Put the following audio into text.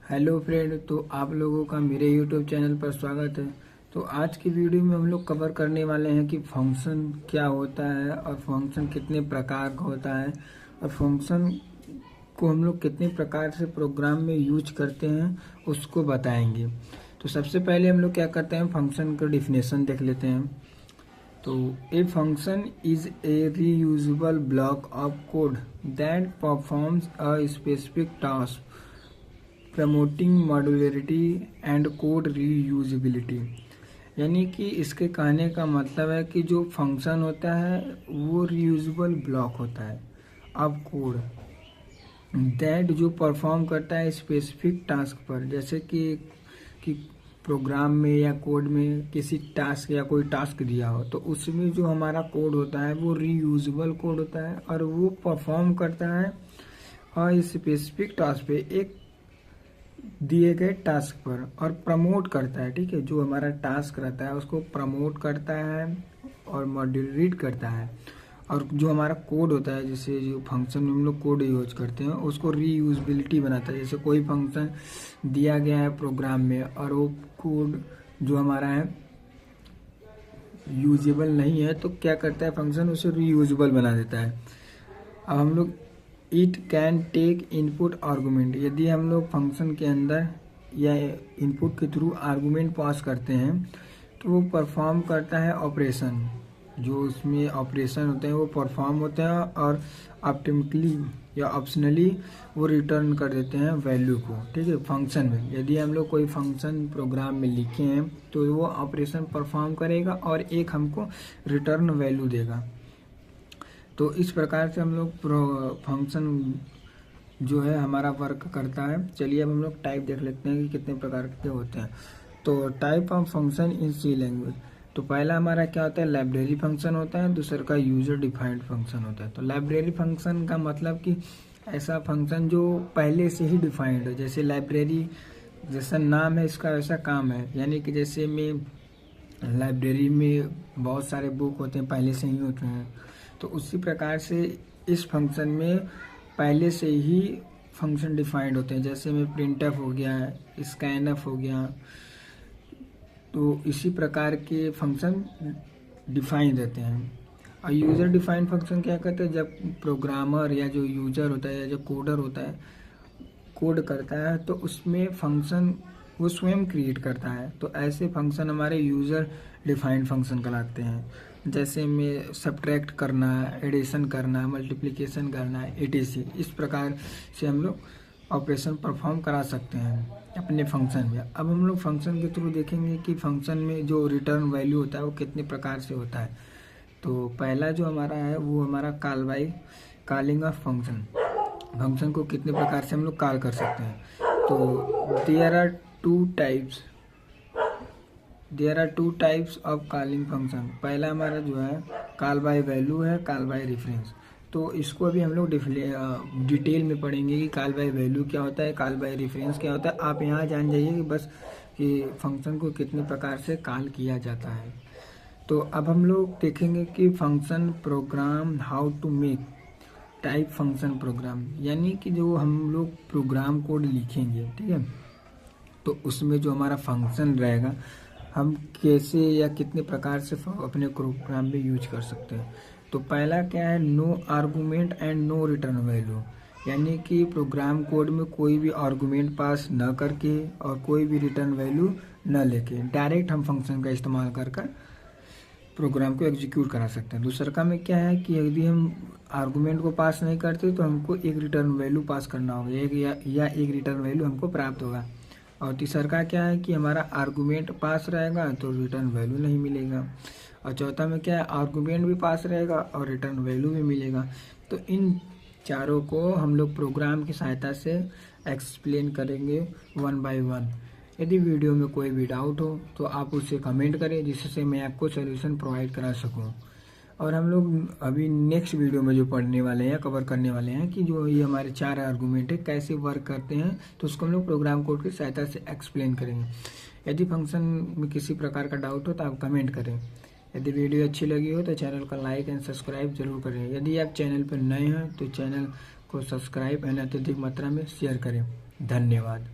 Hello friend, तो आप लोगों का मेरे यूट्यूब चैनल पर स्वागत है। तो आज की वीडियो में हम लोग कवर करने वाले हैं कि फंक्शन क्या होता है और फंक्शन कितने प्रकार का होता है और फंक्शन को हम लोग कितने प्रकार से प्रोग्राम में यूज करते हैं उसको बताएंगे। तो सबसे पहले हम लोग क्या करते हैं, फंक्शन का डिफिनेशन देख लेते हैं। तो a function is a reusable block of code that performs a specific task promoting modularity and code reusability. यानी कि इसके कहने का मतलब है कि जो फंक्शन होता है वो रीयूजेबल ब्लॉक होता है अब कोड दैट जो परफॉर्म करता है स्पेसिफिक टास्क पर, जैसे कि प्रोग्राम में या कोड में किसी टास्क या कोई टास्क दिया हो तो उसमें जो हमारा कोड होता है वो रीयूजेबल कोड होता है और वो परफॉर्म करता है और स्पेसिफिक टास्क पे एक दिए गए टास्क पर और प्रमोट करता है। ठीक है, जो हमारा टास्क रहता है उसको प्रमोट करता है और मॉड्यूलेट करता है। और जो हमारा कोड होता है, जैसे जो फंक्शन में हम लोग कोड यूज करते हैं उसको रीयूजेबिलिटी बनाता है। जैसे कोई फंक्शन दिया गया है प्रोग्राम में और वो कोड जो हमारा है यूजेबल नहीं है तो क्या करता है फंक्शन, उसे रीयूजेबल बना देता है। अब हम लोग it can take input argument, यदि हम लोग फंक्शन के अंदर या इनपुट के थ्रू आर्गूमेंट पास करते हैं तो वो परफॉर्म करता है ऑपरेशन। जो उसमें ऑपरेशन होते हैं वो परफॉर्म होते हैं और ऑटोमेटिकली या ऑप्शनली वो रिटर्न कर देते हैं वैल्यू को। ठीक है, फंक्शन में यदि हम लोग कोई फंक्शन प्रोग्राम में लिखे हैं तो वो ऑपरेशन परफॉर्म करेगा और एक हमको रिटर्न वैल्यू देगा। तो इस प्रकार से हम लोग फंक्शन जो है हमारा वर्क करता है। चलिए अब हम लोग टाइप देख लेते हैं कि कितने प्रकार के होते हैं। तो type of function in C language, तो पहला हमारा क्या होता है, लाइब्रेरी फंक्शन होता है। दूसरा का यूजर डिफाइंड फंक्शन होता है। तो लाइब्रेरी फंक्शन का मतलब कि ऐसा फंक्शन जो पहले से ही डिफाइंड हो, जैसे लाइब्रेरी जैसा नाम है इसका वैसा काम है। यानी कि जैसे में लाइब्रेरी में बहुत सारे बुक होते हैं पहले से ही होते हैं, तो उसी प्रकार से इस फंक्शन में पहले से ही फंक्शन डिफाइंड होते हैं। जैसे में प्रिंटफ हो गया, स्कैनफ हो गया, तो इसी प्रकार के फंक्शन डिफाइन रहते हैं। और यूज़र डिफाइंड फंक्शन क्या कहते हैं, जब प्रोग्रामर या जो यूजर होता है या जो कोडर होता है कोड करता है तो उसमें फंक्शन वो स्वयं क्रिएट करता है। तो ऐसे फंक्शन हमारे यूज़र डिफाइंड फंक्शन कहलाते हैं। जैसे में सब्ट्रैक्ट करना, एडिशन करना, मल्टीप्लिकेशन करना, etc। इस प्रकार से हम लोग ऑपरेशन परफॉर्म करा सकते हैं अपने फंक्शन में। अब हम लोग फंक्शन के थ्रू देखेंगे कि फंक्शन में जो रिटर्न वैल्यू होता है वो कितने प्रकार से होता है। तो पहला जो हमारा है वो हमारा call by calling of function, function को कितने प्रकार से हम लोग कॉल कर सकते हैं। तो there are two types of calling function. पहला हमारा जो है कॉल बाय वैल्यू है, कॉल बाय रेफरेंस। तो इसको अभी हम लोग डिटेल में पढ़ेंगे कि कॉल बाय वैल्यू क्या होता है, कॉल बाय रेफरेंस क्या होता है। आप यहाँ जान जाइए कि बस कि फंक्शन को कितने प्रकार से कॉल किया जाता है। तो अब हम लोग देखेंगे कि function program how to make type function program, यानी कि जो हम लोग प्रोग्राम कोड लिखेंगे, ठीक है, तो उसमें जो हमारा फंक्शन रहेगा हम कैसे या कितने प्रकार से अपने प्रोग्राम में यूज कर सकते हैं। तो पहला क्या है, no argument and no return value, यानी कि प्रोग्राम कोड में कोई भी आर्गूमेंट पास न करके और कोई भी रिटर्न वैल्यू न लेके डायरेक्ट हम फंक्शन का इस्तेमाल कर प्रोग्राम को एग्जीक्यूट करा सकते हैं। दूसरा का में क्या है कि यदि हम आर्गूमेंट को पास नहीं करते तो हमको एक रिटर्न वैल्यू पास करना होगा, एक रिटर्न वैल्यू हमको प्राप्त होगा। और तीसरा का क्या है कि हमारा आर्गूमेंट पास रहेगा तो रिटर्न वैल्यू नहीं मिलेगा। और चौथा में क्या है, आर्गूमेंट भी पास रहेगा और रिटर्न वैल्यू भी मिलेगा। तो इन चारों को हम लोग प्रोग्राम की सहायता से एक्सप्लेन करेंगे वन बाय वन। यदि वीडियो में कोई भी डाउट हो तो आप उससे कमेंट करें जिससे मैं आपको सोल्यूशन प्रोवाइड करा सकूं। और हम लोग अभी नेक्स्ट वीडियो में जो पढ़ने वाले हैं, कवर करने वाले हैं कि जो ये हमारे 4 आर्गूमेंट है कैसे वर्क करते हैं, तो उसको हम लोग प्रोग्राम कोड की सहायता से एक्सप्लेन करेंगे। यदि फंक्शन में किसी प्रकार का डाउट हो तो आप कमेंट करें। यदि वीडियो अच्छी लगी हो तो चैनल को लाइक एंड सब्सक्राइब जरूर करें। यदि आप चैनल पर नए हैं तो चैनल को सब्सक्राइब एंड अत्यधिक मात्रा में शेयर करें। धन्यवाद।